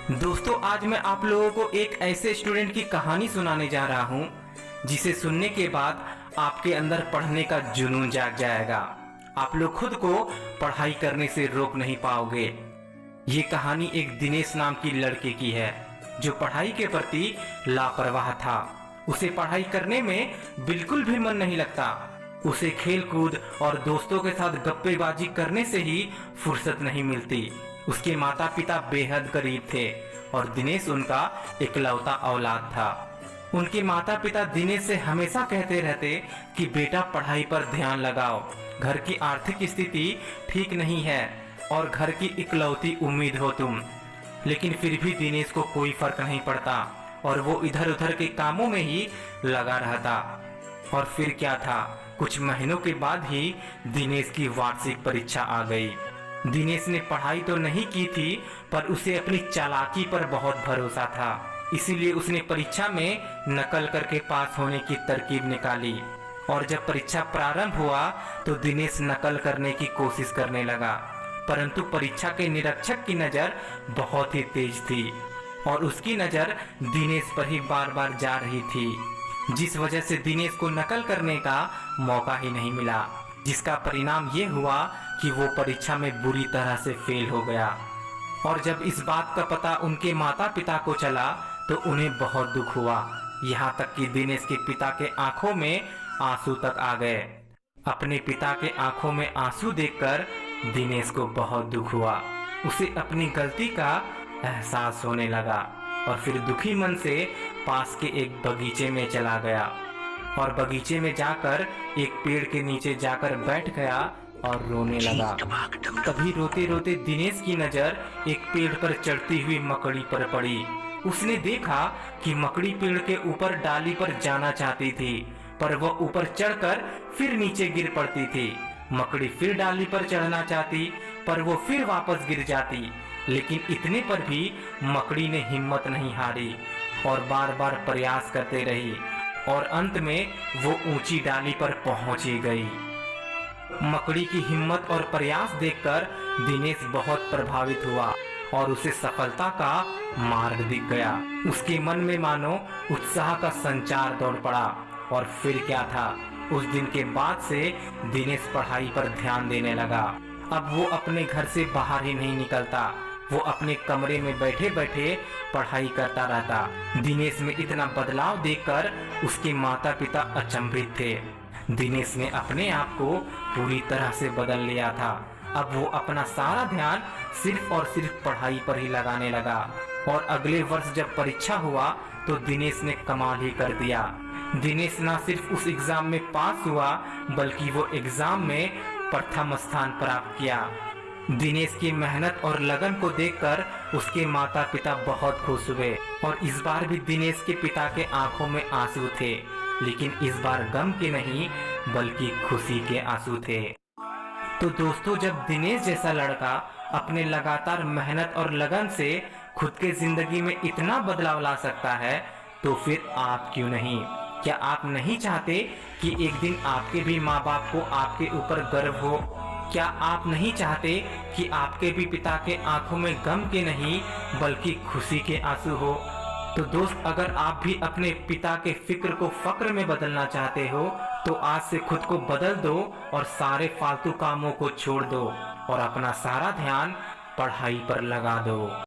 दोस्तों, आज मैं आप लोगों को एक ऐसे स्टूडेंट की कहानी सुनाने जा रहा हूँ जिसे सुनने के बाद आपके अंदर पढ़ने का जुनून जाग जाएगा। आप लोग खुद को पढ़ाई करने से रोक नहीं पाओगे। ये कहानी एक दिनेश नाम की लड़के की है जो पढ़ाई के प्रति लापरवाह था। उसे पढ़ाई करने में बिल्कुल भी मन नहीं लगता। उसे खेल कूद और दोस्तों के साथ गप्पेबाजी करने से ही फुर्सत नहीं मिलती। उसके माता पिता बेहद गरीब थे और दिनेश उनका इकलौता औलाद था। उनके माता पिता दिनेश से हमेशा कहते रहते कि बेटा पढ़ाई पर ध्यान लगाओ, घर की आर्थिक स्थिति ठीक नहीं है और घर की इकलौती उम्मीद हो तुम। लेकिन फिर भी दिनेश को कोई फर्क नहीं पड़ता और वो इधर उधर के कामों में ही लगा रहता। और फिर क्या था, कुछ महीनों के बाद ही दिनेश की वार्षिक परीक्षा आ गई। दिनेश ने पढ़ाई तो नहीं की थी, पर उसे अपनी चालाकी पर बहुत भरोसा था। इसीलिए उसने परीक्षा में नकल करके पास होने की तरकीब निकाली। और जब परीक्षा प्रारंभ हुआ तो दिनेश नकल करने की कोशिश करने लगा, परंतु परीक्षा के निरीक्षक की नज़र बहुत ही तेज थी और उसकी नज़र दिनेश पर ही बार बार जा रही थी, जिस वजह से दिनेश को नकल करने का मौका ही नहीं मिला। जिसका परिणाम ये हुआ कि वो परीक्षा में बुरी तरह से फेल हो गया। और जब इस बात का पता उनके माता पिता को चला तो उन्हें बहुत दुख हुआ। यहाँ तक कि दिनेश के पिता के आंखों में आंसू तक आ गए। अपने पिता के आंखों में आंसू देखकर दिनेश को बहुत दुख हुआ। उसे अपनी गलती का एहसास होने लगा और फिर दुखी मन से पास के एक बगीचे में चला गया और बगीचे में जाकर एक पेड़ के नीचे जाकर बैठ गया और रोने लगा। तभी रोते रोते दिनेश की नजर एक पेड़ पर चढ़ती हुई मकड़ी पर पड़ी। उसने देखा कि मकड़ी पेड़ के ऊपर डाली पर जाना चाहती थी, पर वह ऊपर चढ़कर फिर नीचे गिर पड़ती थी। मकड़ी फिर डाली पर चढ़ना चाहती, पर वो फिर वापस गिर जाती। लेकिन इतने पर भी मकड़ी ने हिम्मत नहीं हारी और बार बार प्रयास करते रही और अंत में वो ऊंची डाली पर पहुंच ही गई। मकड़ी की हिम्मत और प्रयास देखकर दिनेश बहुत प्रभावित हुआ और उसे सफलता का मार्ग दिख गया। उसके मन में मानो उत्साह का संचार दौड़ पड़ा। और फिर क्या था, उस दिन के बाद से दिनेश पढ़ाई पर ध्यान देने लगा। अब वो अपने घर से बाहर ही नहीं निकलता, वो अपने कमरे में बैठे बैठे पढ़ाई करता रहता। दिनेश में इतना बदलाव देखकर उसके माता पिता अचंभित थे। दिनेश ने अपने आप को पूरी तरह से बदल लिया था। अब वो अपना सारा ध्यान सिर्फ और सिर्फ पढ़ाई पर ही लगाने लगा। और अगले वर्ष जब परीक्षा हुआ तो दिनेश ने कमाल ही कर दिया। दिनेश न सिर्फ उस एग्जाम में पास हुआ, बल्कि वो एग्जाम में प्रथम स्थान प्राप्त किया। दिनेश की मेहनत और लगन को देखकर उसके माता पिता बहुत खुश हुए और इस बार भी दिनेश के पिता के आंखों में आंसू थे, लेकिन इस बार गम के नहीं बल्कि खुशी के आंसू थे। तो दोस्तों, जब दिनेश जैसा लड़का अपने लगातार मेहनत और लगन से खुद के जिंदगी में इतना बदलाव ला सकता है, तो फिर आप क्यों नहीं? क्या आप नहीं चाहते कि एक दिन आपके भी माँ बाप को आपके ऊपर गर्व हो? क्या आप नहीं चाहते कि आपके भी पिता के आंखों में गम के नहीं बल्कि खुशी के आंसू हो? तो दोस्त, अगर आप भी अपने पिता के फिक्र को फक्र में बदलना चाहते हो तो आज से खुद को बदल दो और सारे फालतू कामों को छोड़ दो और अपना सारा ध्यान पढ़ाई पर लगा दो।